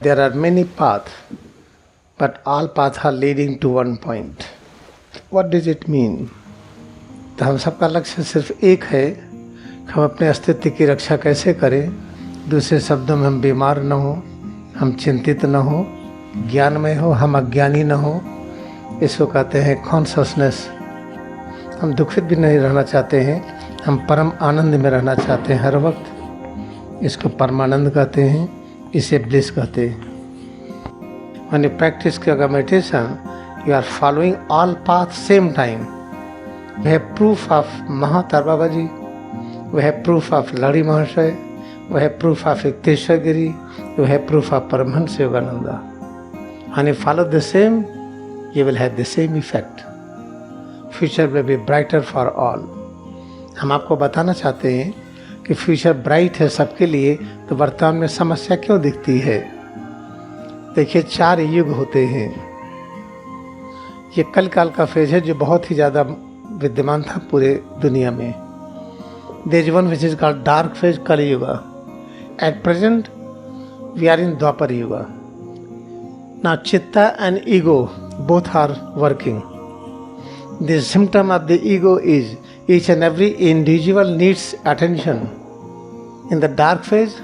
There are many paths, but all paths are leading to one point. What does it mean? तो हम सबका लक्ष्य सिर्फ एक है कि हम अपने अस्तित्व की रक्षा कैसे करें। दूसरे शब्दों में हम बीमार न हो, हम चिंतित न हो, ज्ञानमय हो, हम अज्ञानी न हो। इसको कहते हैं कॉन्शसनेस। हम दुखित भी नहीं रहना चाहते हैं, हम परम आनंद में रहना चाहते हैं हर वक्त। इसको परमानंद कहते हैं, इसे ब्लिस कहते हैं। When you practice yoga meditation, you are following all paths same time. We have proof of Mahatar Babaji, we have proof of Lari Mahasaya, we have proof of Yukteswar Giri, we have proof of Paramahansa Yogananda. When you follow the same, you will have the same effect. Future will be brighter for all. हम आपको बताना चाहते हैं कि future bright है सबके लिए, तो वर्तमान में समस्या क्यों दिखती है। देखिए 4 युग होते हैं। ये कल काल का फेज है जो बहुत ही ज़्यादा विद्यमान था पूरे दुनिया में। There is one which is called dark phase, Kal Yug. At present we are in Dwapar Yug. Now chitta and ego both are working. The symptom of the ego is each and every individual needs attention. In the dark phase,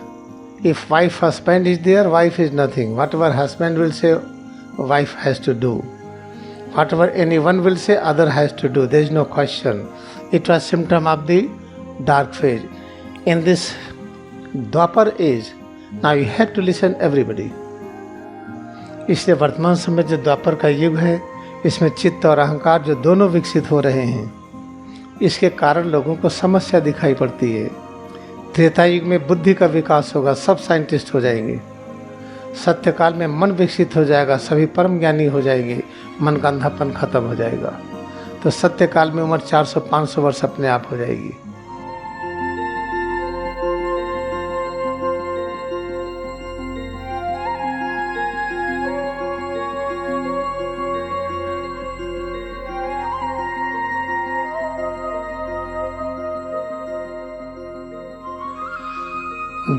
if husband is there, wife is nothing. Whatever husband will say, wife has to do. Whatever anyone will say, other has to do. There is no question. It was symptom of the dark phase. In this Dwapar age, now you have to listen everybody. इसलिए वर्तमान समय जो द्वापर का युग है, इसमें चित्त और अहंकार जो दोनों विकसित हो रहे हैं, इसके कारण लोगों को समस्या दिखाई पड़ती है। त्रेता युग में बुद्धि का विकास होगा, सब साइंटिस्ट हो जाएंगे। सत्यकाल में मन विकसित हो जाएगा, सभी परम ज्ञानी हो जाएंगे, मन का अंधापन खत्म हो जाएगा। तो सत्यकाल में उम्र 400-500 वर्ष अपने आप हो जाएगी।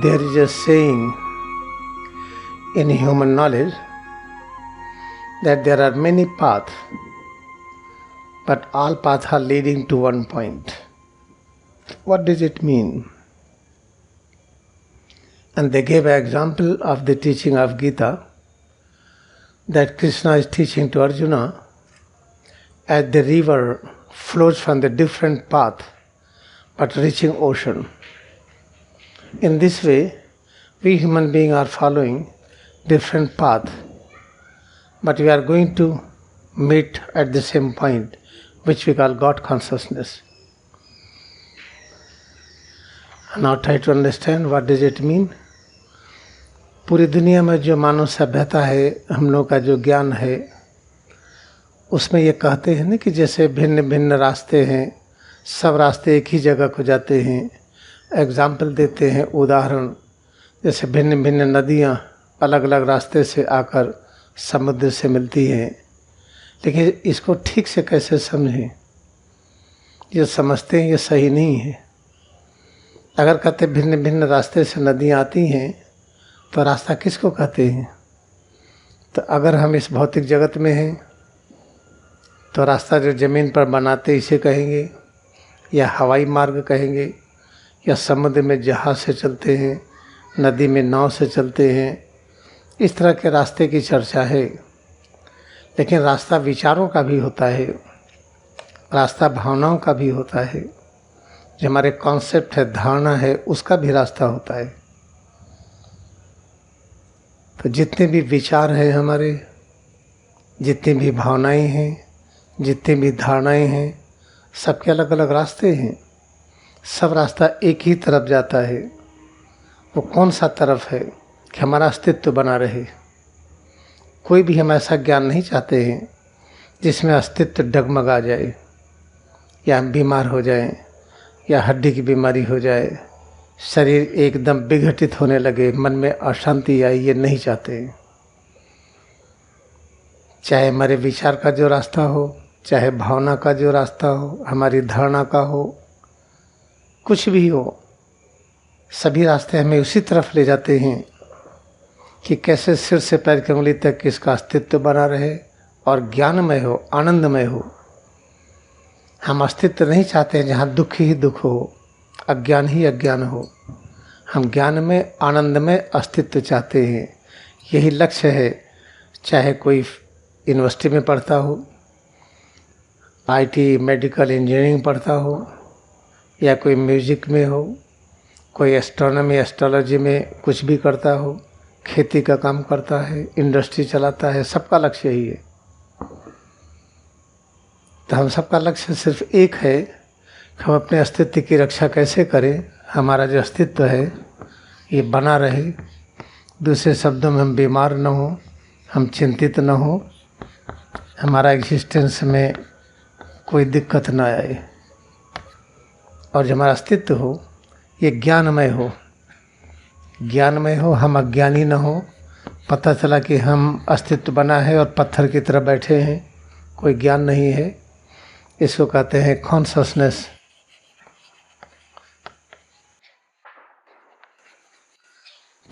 There is a saying in human knowledge that there are many paths, but all paths are leading to one point. What does it mean? And they gave an example of the teaching of Gita, that Krishna is teaching to Arjuna as the river flows from the different path but reaching ocean. In this way, we human beings are following different paths, but we are going to meet at the same point, which we call God consciousness. Now try to understand what does it mean. पूरी दुनिया में जो मानव सभ्यता है, हम लोग का जो ज्ञान है, उसमें ये कहते हैं ना कि जैसे भिन्न भिन्न रास्ते हैं, सब रास्ते एक ही जगह को जाते हैं। एग्जाम्पल देते हैं, उदाहरण, जैसे भिन्न भिन्न नदियाँ अलग अलग रास्ते से आकर समुद्र से मिलती हैं। लेकिन इसको ठीक से कैसे समझें, ये समझते हैं ये सही नहीं है। अगर कहते भिन्न भिन्न रास्ते से नदियाँ आती हैं, तो रास्ता किसको कहते हैं। तो अगर हम इस भौतिक जगत में हैं, तो रास्ता जो ज़मीन पर बनाते इसे कहेंगे, या हवाई मार्ग कहेंगे, या समुद्र में जहाज़ से चलते हैं, नदी में नाव से चलते हैं। इस तरह के रास्ते की चर्चा है। लेकिन रास्ता विचारों का भी होता है, रास्ता भावनाओं का भी होता है। जो हमारे कॉन्सेप्ट है, धारणा है, उसका भी रास्ता होता है। तो जितने भी विचार हैं हमारे, जितनी भी भावनाएं हैं, जितनी भी धारणाएं हैं, सबके अलग अलग रास्ते हैं। सब रास्ता एक ही तरफ जाता है। वो कौन सा तरफ है कि हमारा अस्तित्व बना रहे। कोई भी हम ऐसा ज्ञान नहीं चाहते हैं जिसमें अस्तित्व डगमगा जाए, या हम बीमार हो जाएं, या हड्डी की बीमारी हो जाए, शरीर एकदम विघटित होने लगे, मन में अशांति आए, ये नहीं चाहते हैं। चाहे हमारे विचार का जो रास्ता हो, चाहे भावना का जो रास्ता हो, हमारी धारणा का हो, कुछ भी हो, सभी रास्ते हमें उसी तरफ ले जाते हैं कि कैसे सिर से पैर की उंगली तक इसका अस्तित्व बना रहे और ज्ञानमय हो, आनंदमय हो। हम अस्तित्व नहीं चाहते हैं जहाँ दुख ही दुख हो, अज्ञान ही अज्ञान हो। हम ज्ञान में, आनंद में अस्तित्व चाहते हैं। यही लक्ष्य है, चाहे कोई यूनिवर्सिटी में पढ़ता हो, आईटी, मेडिकल, इंजीनियरिंग पढ़ता हो, या कोई म्यूजिक में हो, कोई एस्ट्रोनॉमी, एस्ट्रोलॉजी में कुछ भी करता हो, खेती का काम करता है, इंडस्ट्री चलाता है, सबका लक्ष्य यही है। तो हम सबका लक्ष्य सिर्फ एक है, हम अपने अस्तित्व की रक्षा कैसे करें, हमारा जो अस्तित्व है ये बना रहे। दूसरे शब्दों में, हम बीमार न हो, हम चिंतित न हो, हमारा एग्जिस्टेंस में कोई दिक्कत न आए, और जो हमारा अस्तित्व हो ये ज्ञानमय हो, ज्ञानमय हो, हम अज्ञानी न हो। पता चला कि हम अस्तित्व बना है और पत्थर की तरह बैठे हैं, कोई ज्ञान नहीं है। इसको कहते हैं कॉन्शसनेस।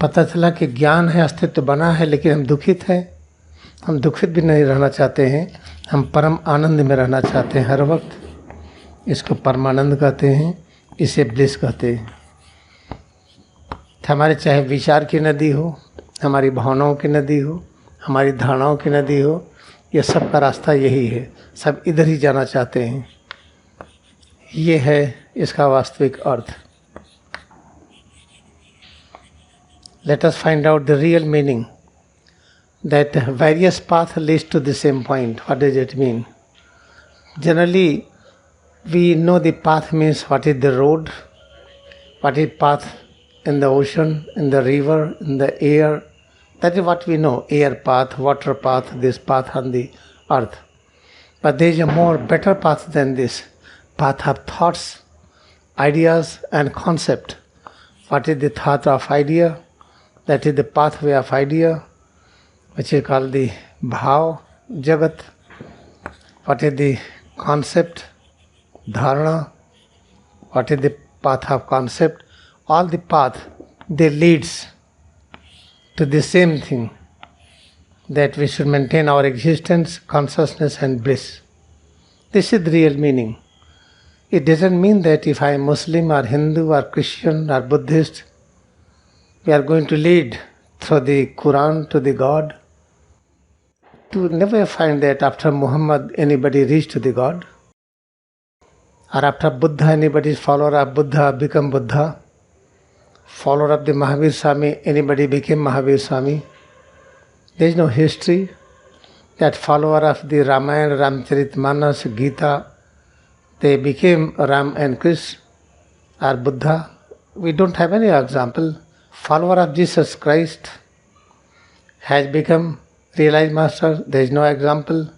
पता चला कि ज्ञान है, अस्तित्व बना है, लेकिन हम दुखित हैं। हम दुखित भी नहीं रहना चाहते हैं, हम परम आनंद में रहना चाहते हैं हर वक्त। इसको परमानंद कहते हैं, इसे ब्लिस कहते हैं। हमारे चाहे विचार की नदी हो, हमारी भावनाओं की नदी हो, हमारी धारणाओं की नदी हो, यह सब का रास्ता यही है, सब इधर ही जाना चाहते हैं। ये है इसका वास्तविक अर्थ। Let us find out the real meaning, that various paths leads to the same point. What does it mean? Generally, we know the path means what is the road, what is path in the ocean, in the river, in the air. That is what we know, air path, water path, this path on the earth. But there is a more better path than this, path of thoughts, ideas and concept. What is the thought of idea? That is the pathway of idea, which is called the bhav jagat. What is the concept? Dharana. What is the path of concept? All the path, they leads to the same thing, that we should maintain our existence, consciousness and bliss. This is the real meaning. It doesn't mean that if I am Muslim or Hindu or Christian or Buddhist, we are going to lead through the Quran to the God. To never find that after Muhammad anybody reached to the God, or after Buddha anybody follower of Buddha become Buddha, follower of the Mahavir Swami anybody became Mahavir Swami. There is no history that follower of the Ramayana, Ramcharitmanas, Gita, they became Ram and Krishna or Buddha. We don't have any example. Follower of Jesus Christ has become realized master, there is no example.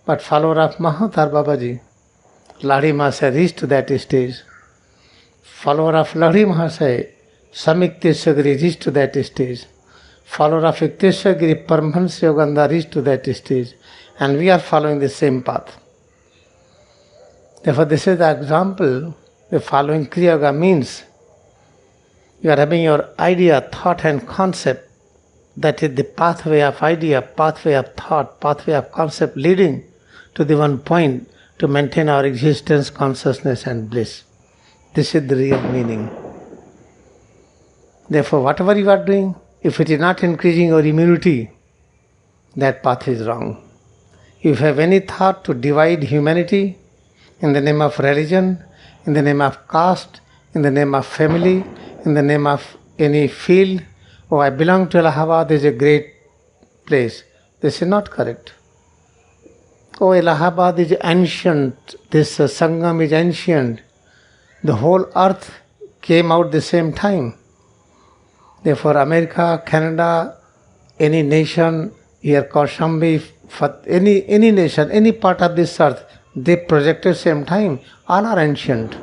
But follower of Mahatar Babaji, Lahiri Mahasaya reached to that stage. Follower of Lahiri Mahasaya, Samyukteswar Giri reached to that stage. Follower of Yukteswar Giri, Paramahansa Yogananda reached to that stage. And we are following the same path. Therefore, this is the example. The following Kriya Yoga means you are having your idea, thought and concept. That is the pathway of idea, pathway of thought, pathway of concept leading to the one point to maintain our existence, consciousness and bliss. This is the real meaning. Therefore, whatever you are doing, if it is not increasing your immunity, that path is wrong. If you have any thought to divide humanity in the name of religion, in the name of caste, in the name of family, in the name of any field, oh, I belong to Allahabad, is a great place. This is not correct. Oh, Allahabad is ancient, this Sangam is ancient. The whole earth came out the same time. Therefore, America, Canada, any nation, here Kaushambi, any nation, any part of this earth, they projected same time. All are ancient.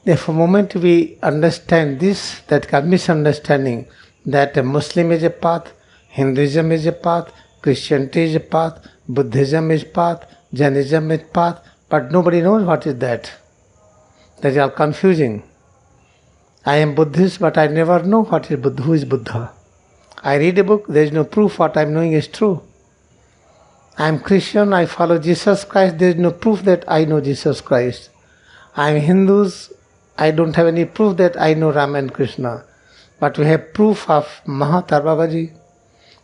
Therefore, moment we understand this, that kind of misunderstanding, that a Muslim is a path, Hinduism is a path, Christianity is a path, Buddhism is path, Jainism is path, but nobody knows what is that. That is all confusing. I am Buddhist, but I never know what is Buddha, who is Buddha. I read a book, there is no proof what I am knowing is true. I am Christian, I follow Jesus Christ, there is no proof that I know Jesus Christ. I am Hindus, I don't have any proof that I know Ram and Krishna. But we have proof of Mahatar Babaji,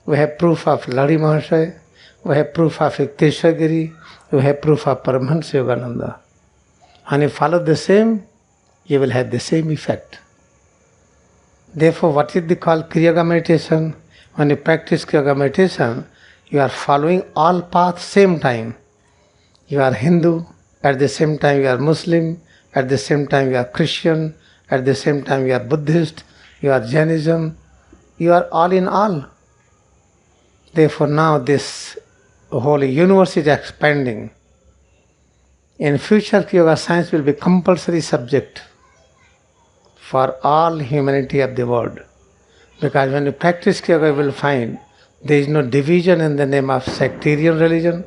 we have proof of Lahiri Mahasaya, we have proof of Yukteswar Giri, we have proof of Paramahansa Yogananda. And if you follow the same, you will have the same effect. Therefore, what is the called Kriya Yoga meditation? When you practice Kriya Yoga meditation, you are following all paths same time. You are Hindu, at the same time you are Muslim, at the same time you are Christian, at the same time you are Buddhist, you are Jainism, you are all in all. Therefore now this whole universe is expanding. In future, Kriya Yoga science will be compulsory subject for all humanity of the world. Because when you practice Kriya Yoga, you will find there is no division in the name of sectarian religion,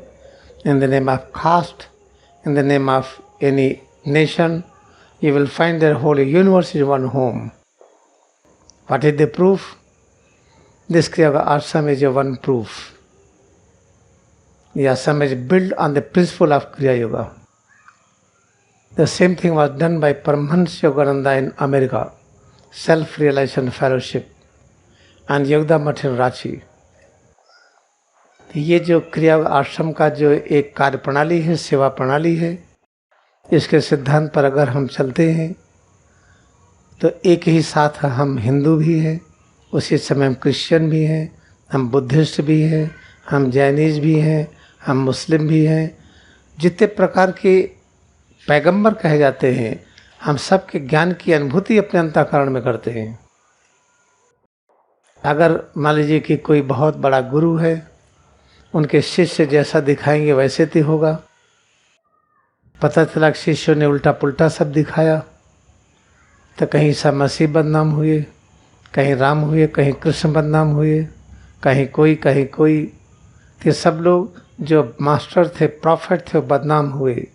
in the name of caste, in the name of any nation. You will find that whole universe is one home. What is the proof? This Kriya Yoga ashram is a one proof. The ashram is built on the principle of Kriya Yoga. The same thing was done by Paramahansa Yogananda in America, Self-Realization Fellowship, and Yogda Math in Ranchi. ये जो क्रिया आश्रम का जो एक कार्य प्रणाली है, सेवा प्रणाली है, इसके सिद्धांत पर अगर हम चलते हैं तो एक ही साथ हम हिंदू भी हैं, उसी समय हम क्रिश्चियन भी हैं, हम बुद्धिस्ट भी हैं, हम जैनिज भी हैं, हम मुस्लिम भी हैं। जितने प्रकार के पैगंबर कहे जाते हैं, हम सब के ज्ञान की अनुभूति अपने अंतःकरण में करते हैं। अगर मान लीजिए कि कोई बहुत बड़ा गुरु है, उनके शिष्य जैसा दिखाएंगे वैसे तो होगा। पता चला कि शिष्यों ने उल्टा पुल्टा सब दिखाया तो कहीं ईसा मसीह बदनाम हुए, कहीं राम हुए, कहीं कृष्ण बदनाम हुए, कहीं कोई। तो सब लोग जो मास्टर थे, प्रॉफिट थे, वो बदनाम हुए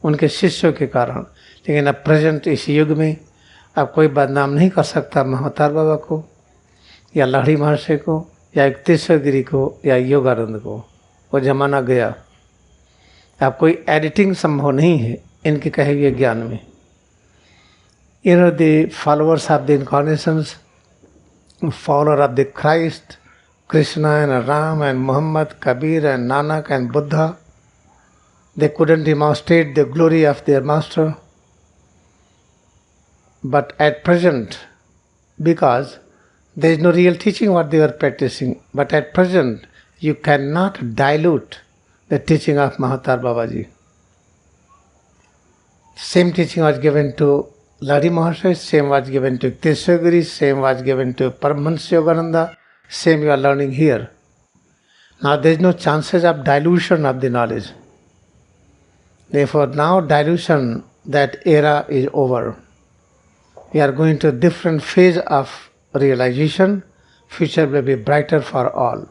उनके शिष्यों के कारण। लेकिन अब प्रेजेंट इस युग में अब कोई बदनाम नहीं कर सकता महावतार बाबा को या लाहिड़ी महर्षि को या युक्तेश्वर गिरी को या योगानंद को। वो जमाना गया, अब कोई एडिटिंग संभव नहीं है इनके कहे हुए ज्ञान में। You know, the followers of the incarnations, follower of the Christ, Krishna and Ram and Muhammad, Kabir and Nanak and Buddha, they couldn't demonstrate the glory of their master. But at present, because there is no real teaching what they were practicing, but at present you cannot dilute the teaching of Mahatar Babaji. Same teaching was given to Lahiri Mahasaya, same was given to Yukteswar Giri, same was given to Paramahansa Yogananda, same you are learning here. Now there is no chances of dilution of the knowledge. Therefore now dilution, that era is over. We are going to a different phase of realization. Future will be brighter for all.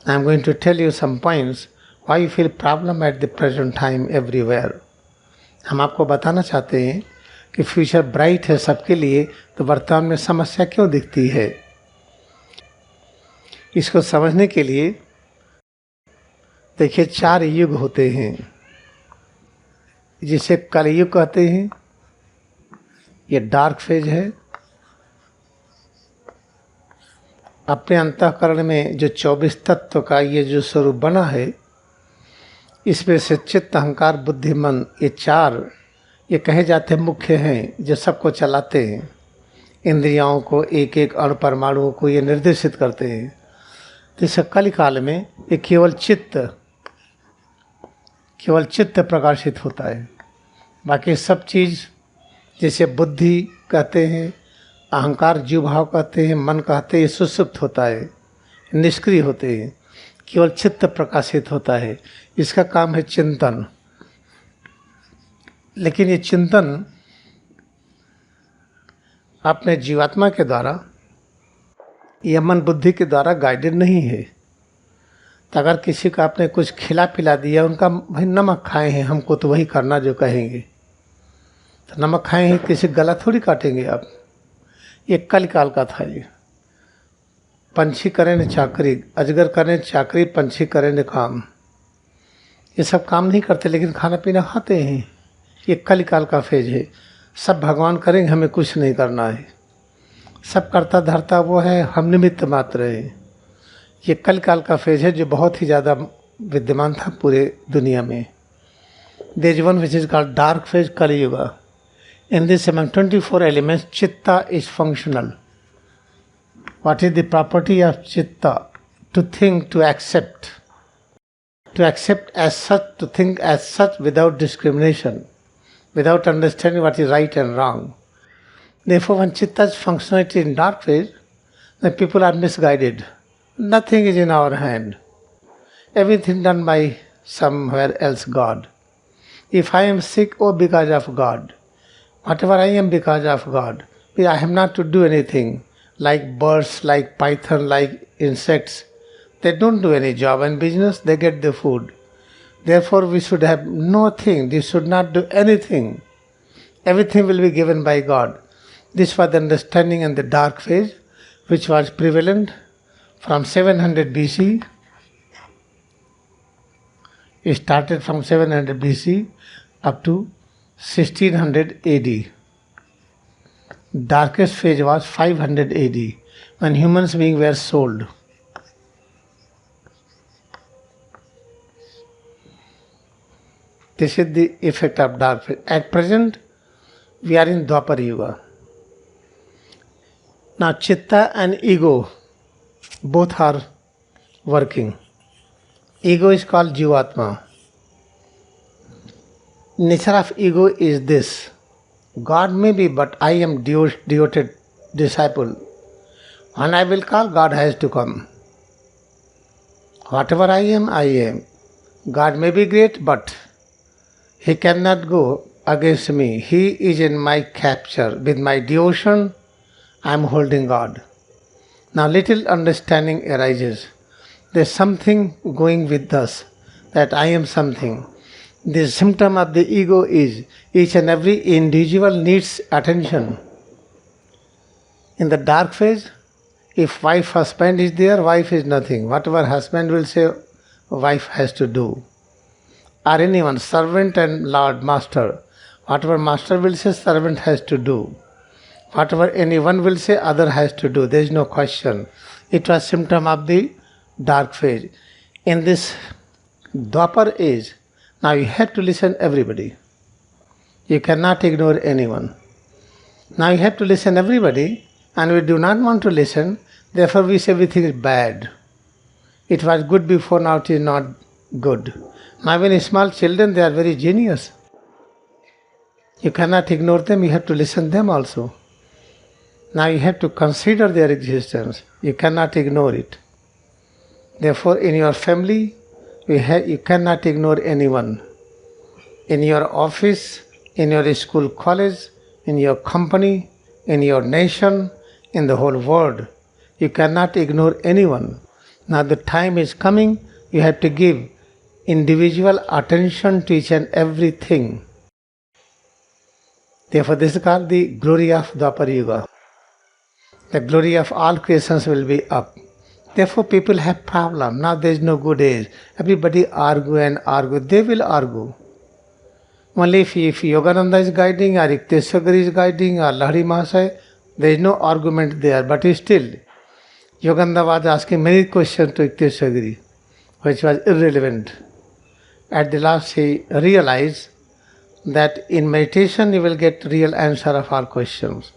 I am going to tell you some points why you feel problem at the present time everywhere. हम आपको बताना चाहते हैं कि future bright है सबके लिए, तो वर्तमान में समस्या क्यों दिखती है। इसको समझने के लिए देखिए 4 युग होते हैं जिसे कलयुग कहते हैं। ये डार्क फेज है। अपने अंतःकरण में जो 24 तत्व का ये जो स्वरूप बना है, इसमें से चित्त, अहंकार, बुद्धि, मन, ये 4 ये कहे जाते हैं मुख्य हैं जो सबको चलाते हैं। इंद्रियों को, एक एक अणु परमाणुओं को ये निर्देशित करते हैं। तो इस कलिकाल में ये केवल चित्त प्रकाशित होता है। बाकी सब चीज़ जैसे बुद्धि कहते हैं, अहंकार जीव भाव कहते हैं, मन कहते हैं, ये सुसुप्त होता है, निष्क्रिय होते हैं। केवल चित्त प्रकाशित होता है। इसका काम है चिंतन। लेकिन ये चिंतन अपने जीवात्मा के द्वारा या मन बुद्धि के द्वारा गाइडेड नहीं है। तो अगर किसी को आपने कुछ खिला पिला दिया, उनका भाई नमक खाए हैं, हमको तो वही करना जो कहेंगे, तो नमक खाए हैं, किसी गला थोड़ी काटेंगे आप। ये कल काल का था। ये पंछी करें न चाकरी, अजगर करें चाकरी, पंछी करें न काम। ये सब काम नहीं करते लेकिन खाना पीना खाते हैं। ये कल काल का फेज है। सब भगवान करेंगे, हमें कुछ नहीं करना है। सब करता धरता वो है, हम निमित्त मात्र हैं। ये कल काल का फेज है जो बहुत ही ज़्यादा विद्यमान था पूरे दुनिया में। There is one which is called dark phase, Kaliyuga. In this among 24 elements, Chitta is functional. What is the property of Chitta? To think, to accept. To accept as such, to think as such without discrimination, without understanding what is right and wrong. Therefore, when Chitta's functionality in dark phase, the people are misguided. Nothing is in our hand. Everything done by somewhere else, God. If I am sick, oh, because of God. Whatever I am, because of God. I have not to do anything. Like birds, like python, like insects. They don't do any job and business, they get the food. Therefore we should have nothing, we should not do anything. Everything will be given by God. This was the understanding in the dark phase, which was prevalent from 700 BC. It started from 700 BC up to 1600 AD. Darkest phase was 500 AD when humans beings were sold. This is the effect of dark phase. At present, we are in Dwapar Yuga. Now, Chitta and ego both are working. Ego is called Jivatma. Nature of ego is this: God may be, but I am devoted disciple. When I will call, God has to come. Whatever I am, I am. God may be great, but He cannot go against me. He is in my capture. With my devotion, I am holding God. Now little understanding arises. There is something going with us, that I am something. The symptom of the ego is each and every individual needs attention. In the dark phase, if wife, husband is there, wife is nothing. Whatever husband will say, wife has to do. Or anyone, servant and lord, master. Whatever master will say, servant has to do. Whatever anyone will say, other has to do. There is no question. It was symptom of the dark phase. In this Dwapar age, now you have to listen everybody. You cannot ignore anyone. Now you have to listen everybody, and we do not want to listen, therefore we say everything is bad. It was good before, now it is not good. Now when small children, they are very genius. You cannot ignore them, you have to listen them also. Now you have to consider their existence. You cannot ignore it. Therefore in your family, you cannot ignore anyone. In your office, in your school, college, in your company, in your nation, in the whole world, you cannot ignore anyone. Now the time is coming, you have to give individual attention to each and everything. Therefore this is called the glory of Dwapar Yuga. The glory of all creations will be up. Therefore people have problem. Now there is no good age. Everybody argue and argue. They will argue. Only if Yogananda is guiding or Yukteswar is guiding or Lahari Mahasaya, there is no argument there. But still, Yogananda was asking many questions to Yukteswar, which was irrelevant. At the last he realized that in meditation you will get real answer of all questions.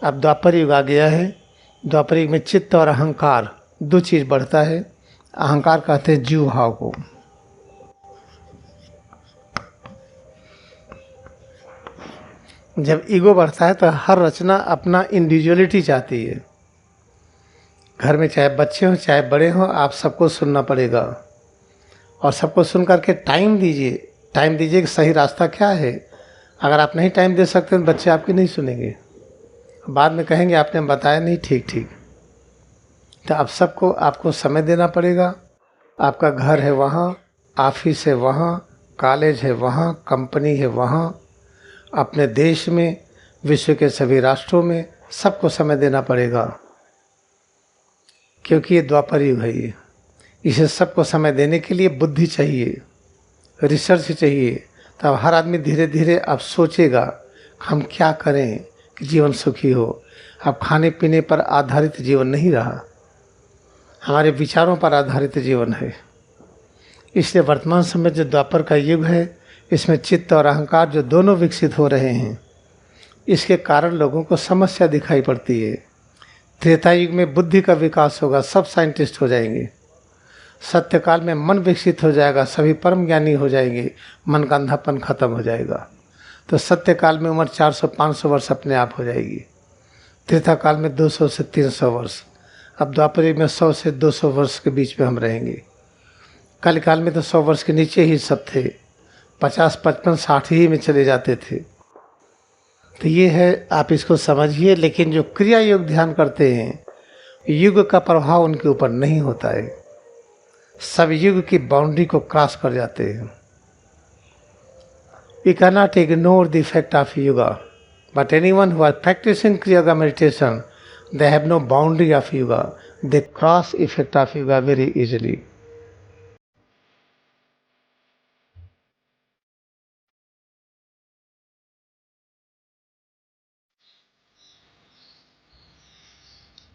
अब द्वापर युग आ गया है। द्वापर युग में चित्त और अहंकार दो चीज़ बढ़ता है। अहंकार कहते हैं जीव भाव को। जब ईगो बढ़ता है तो हर रचना अपना इंडिविजुअलिटी चाहती है। घर में चाहे बच्चे हों चाहे बड़े हों, आप सबको सुनना पड़ेगा और सबको सुन करके टाइम दीजिए। टाइम दीजिए कि सही रास्ता क्या है। अगर आप नहीं टाइम दे सकते तो बच्चे आपकी नहीं सुनेंगे, बाद में कहेंगे आपने बताया नहीं ठीक। तो आप सबको आपको समय देना पड़ेगा। आपका घर है वहाँ, ऑफिस है वहाँ, कॉलेज है वहाँ, कंपनी है वहाँ, अपने देश में, विश्व के सभी राष्ट्रों में, सबको समय देना पड़ेगा, क्योंकि ये द्वापर युग है। ये इसे सबको समय देने के लिए बुद्धि चाहिए, रिसर्च चाहिए। तब हर आदमी धीरे धीरे अब सोचेगा हम क्या करें कि जीवन सुखी हो। अब खाने पीने पर आधारित जीवन नहीं रहा, हमारे विचारों पर आधारित जीवन है। इसलिए वर्तमान समय जो द्वापर का युग है, इसमें चित्त और अहंकार जो दोनों विकसित हो रहे हैं, इसके कारण लोगों को समस्या दिखाई पड़ती है। त्रेता युग में बुद्धि का विकास होगा, सब साइंटिस्ट हो जाएंगे। सत्यकाल में मन विकसित हो जाएगा, सभी परम ज्ञानी हो जाएंगे, मन का अंधापन खत्म हो जाएगा। तो सत्यकाल में उम्र 400-500 वर्ष अपने आप हो जाएगी। त्रेता काल में 200 से 300 वर्ष। अब द्वापर युग में 100 से 200 वर्ष के बीच में हम रहेंगे। कल काल में तो 100 वर्ष के नीचे ही सब थे, 50, 55, 60 ही में चले जाते थे। तो ये है, आप इसको समझिए। लेकिन जो क्रिया योग ध्यान करते हैं, युग का प्रभाव उनके ऊपर नहीं होता है, सब युग की बाउंड्री को क्रॉस कर जाते हैं। We cannot ignore the effect of yoga, but anyone who are practicing Kriya Yoga meditation, they have no boundary of yoga. They cross effect of yoga very easily.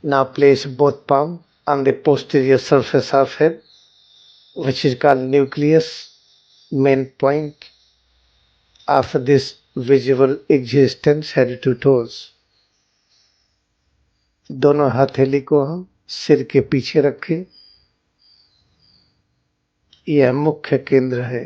Now place both palms on the posterior surface of head, which is called nucleus, main point of this visible existence, head to toes. दोनों हथेली को हम सिर के पीछे रखें। यह मुख्य केंद्र है।